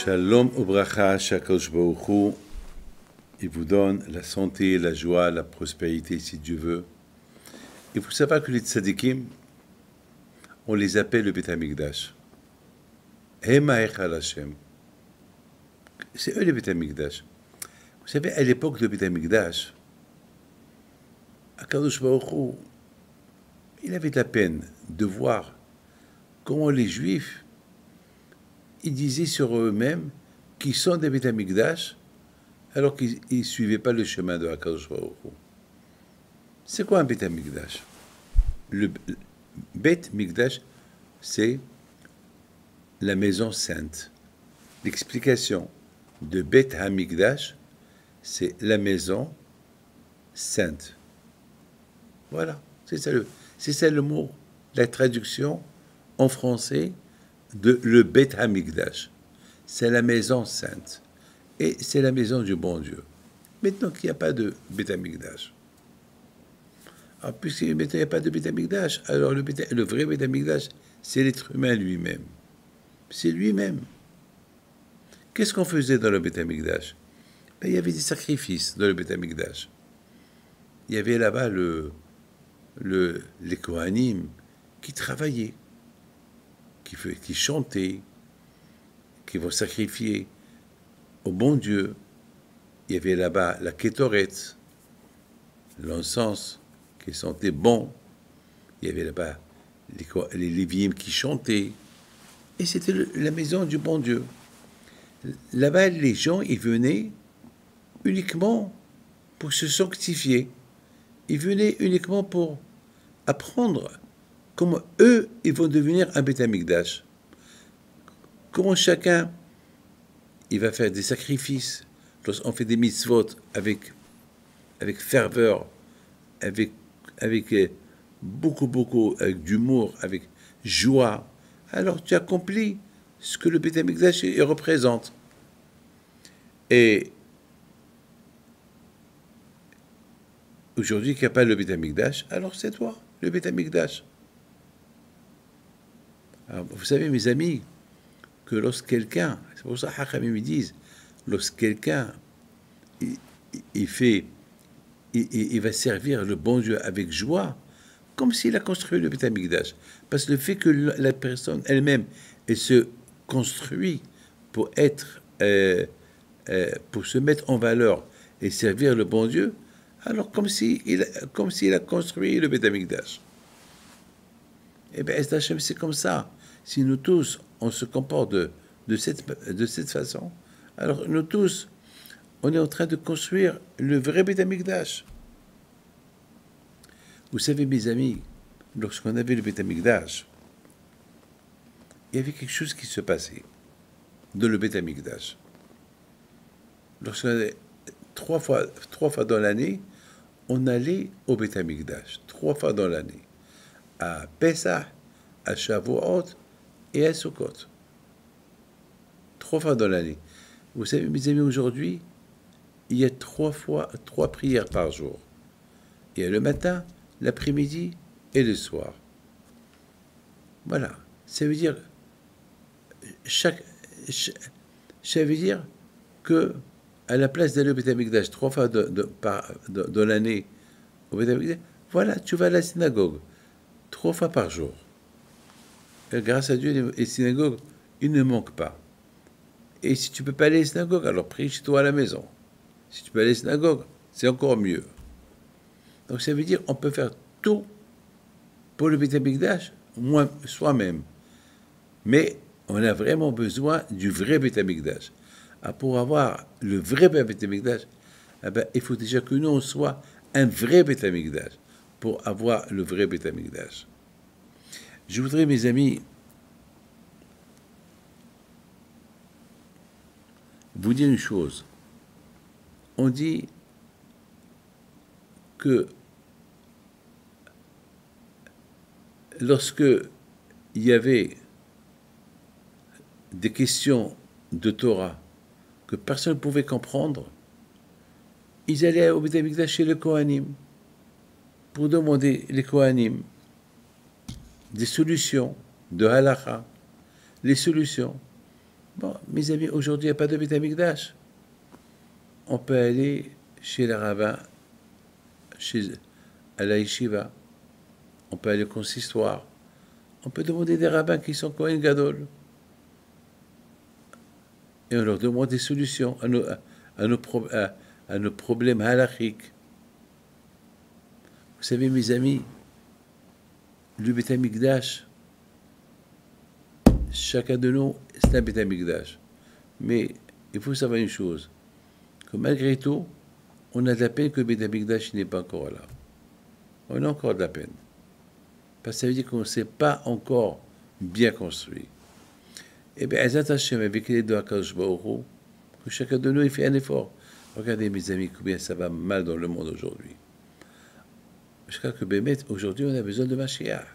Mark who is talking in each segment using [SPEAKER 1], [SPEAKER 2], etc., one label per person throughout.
[SPEAKER 1] Shalom Ubracha, Shakadosh Baruch Hu, il vous donne la santé, la joie, la prospérité, si Dieu veut. Il faut savoir que les tzadikim, on les appelle le Beth Amikdash. Hema Echal Hashem. C'est eux les Beth Amikdash. Vous savez, à l'époque de Beth Amikdash, Akadosh Baruch Hu, il avait de la peine de voir comment les Juifs, ils disaient sur eux-mêmes qu'ils sont des Beth Amikdash, alors qu'ils ne suivaient pas le chemin de Akadosh Baruch Hu. C'est quoi un Beth Amikdash? Le Beth Mikdash, c'est la maison sainte. L'explication de Beth Hamikdash, c'est la maison sainte. Voilà, c'est ça le mot, la traduction en français de le Beth Hamikdash. C'est la maison sainte. Et c'est la maison du bon Dieu. Maintenant qu'il n'y a pas de Beth Hamikdash. Alors, puisque maintenant il n'y a pas de Beth Amikdash, alors le vrai Beth Amikdash, c'est l'être humain lui-même. C'est lui-même. Qu'est-ce qu'on faisait dans le Beth Amikdash? Il y avait des sacrifices dans le Beth Amikdash. Il y avait là-bas les Kohanim qui travaillaient, qui chantaient, qui vont sacrifier au bon Dieu. Il y avait là-bas la Kétoret, l'encens, qui sentait bon. Il y avait là-bas les Lévi'im qui chantaient. Et c'était la maison du bon Dieu. Là-bas, les gens, ils venaient uniquement pour se sanctifier. Ils venaient uniquement pour apprendre comment eux, ils vont devenir un Beth Amikdash. Comment chacun, il va faire des sacrifices. Lorsqu'on fait des mitzvot avec ferveur, avec beaucoup, avec d'humour, avec joie, alors tu accomplis ce que le Beth Amikdash représente. Et aujourd'hui, qu'il n'y a pas le Beth Amikdash, alors c'est toi, le Beth Amikdash. Alors, vous savez, mes amis, que lorsqu'quelqu'un, c'est pour ça que Hachamim disent, lorsqu'quelqu'un il va servir le bon Dieu avec joie, comme s'il a construit le Beth Amikdash. Parce que le fait que la personne elle-même, elle se construit pour pour se mettre en valeur et servir le bon Dieu, alors comme s'il a construit le Beth Amikdash. Eh bien, c'est comme ça. Si nous tous, on se comporte de cette façon, alors nous tous, on est en train de construire le vrai Beth Amikdash. Vous savez, mes amis, lorsqu'on avait le Beth Amikdash, il y avait quelque chose qui se passait dans le Beth Amikdash. Lorsqu'on avait trois fois dans l'année, on allait au Beth Amikdash, 3 fois dans l'année, à Pesach, à Shavuot et à Sukkot. 3 fois dans l'année. Vous savez, mes amis, aujourd'hui, il y a 3 prières par jour. Il y a le matin, l'après-midi et le soir. Voilà. Ça veut dire ça veut dire que à la place d'aller au Beth Amikdash 3 fois dans l'année au Beth Amikdash, voilà, tu vas à la synagogue 3 fois par jour. Et grâce à Dieu, les synagogues, ils ne manquent pas. Et si tu ne peux pas aller à la synagogue, alors prie chez toi à la maison. Si tu peux aller à la synagogue, c'est encore mieux. Donc ça veut dire qu'on peut faire tout pour le Beth Amikdash, soi-même. Mais on a vraiment besoin du vrai Beth Amikdash. Pour avoir le vrai Beth Amikdash, il faut déjà que nous, on soit un vrai Beth Amikdash pour avoir le vrai Beth Amikdash. Je voudrais, mes amis, vous dire une chose. On dit que lorsque il y avait des questions de Torah que personne ne pouvait comprendre, ils allaient au Beth Amikdash chez les Kohanim pour demander les Kohanim des solutions de halakha, les solutions. Bon, mes amis, aujourd'hui, il n'y a pas de Beth Amikdash. On peut aller chez les rabbins, à la yeshiva. On peut aller au consistoire. On peut demander des rabbins qui sont Kohen Gadol. Et on leur demande des solutions à nos problèmes halachiques. Vous savez, mes amis, le Beth Amikdash, chacun de nous, c'est un Beth Amikdash. Mais il faut savoir une chose, que malgré tout, on a de la peine que le Beth Amikdash n'est pas encore là. On a encore de la peine. Parce que ça veut dire qu'on ne s'est pas encore bien construit. Eh bien, Ezat Hashem, avec les deux Akadosh Baruch Hu, que chacun de nous, il fait un effort. Regardez, mes amis, combien ça va mal dans le monde aujourd'hui. Je crois que Bémet, aujourd'hui, on a besoin de Mashiach.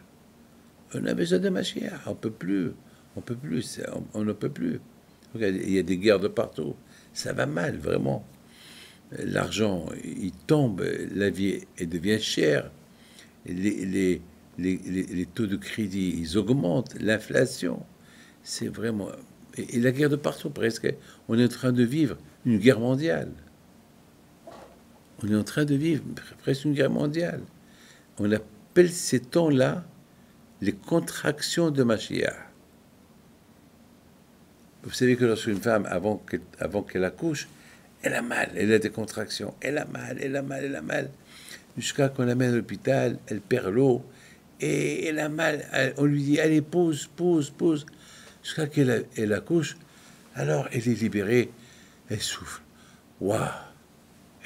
[SPEAKER 1] On a besoin de Mashiach. On ne peut plus. On ne peut plus. Regardez, il y a des guerres de partout. Ça va mal, vraiment. L'argent, il tombe, la vie, elle devient chère. Les taux de crédit, ils augmentent. L'inflation, c'est vraiment... Et la guerre de partout, presque. On est en train de vivre une guerre mondiale. On est en train de vivre presque une guerre mondiale. On appelle ces temps-là les contractions de Mashiach. Vous savez que lorsqu'une femme, avant qu'elle accouche, elle a mal, elle a des contractions, elle a mal. Jusqu'à qu'on l'amène à l'hôpital, elle perd l'eau, et elle a mal. On lui dit, allez, pause. Jusqu'à qu'elle accouche, alors elle est libérée, elle souffle. Waouh,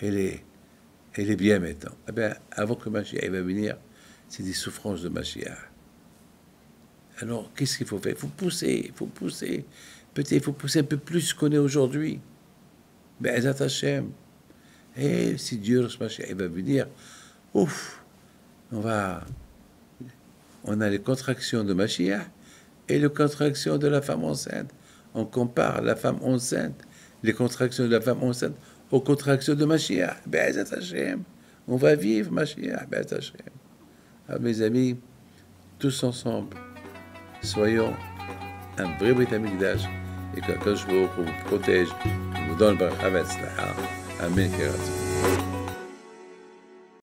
[SPEAKER 1] elle est bien maintenant. Eh bien, avant que Mashiach va venir, c'est des souffrances de Mashiach. Alors, qu'est-ce qu'il faut faire? Il faut pousser. Peut-être il faut pousser un peu plus qu'on est aujourd'hui. Mais Ezat Hashem. Et si Dieu, Mashiach, va venir, ouf, on a les contractions de Mashiach et les contractions de la femme enceinte. On compare la femme enceinte, les contractions de la femme enceinte, aux contractions de Mashiach. Be'ezat Hashem. On va vivre Mashiach. Be'ezat Hashem. Alors, mes amis, tous ensemble, soyons un vrai Beth Amikdash et que Akadosh Baruch Hu vous protège, vous donne le Baruch Havetzlacha. Amen.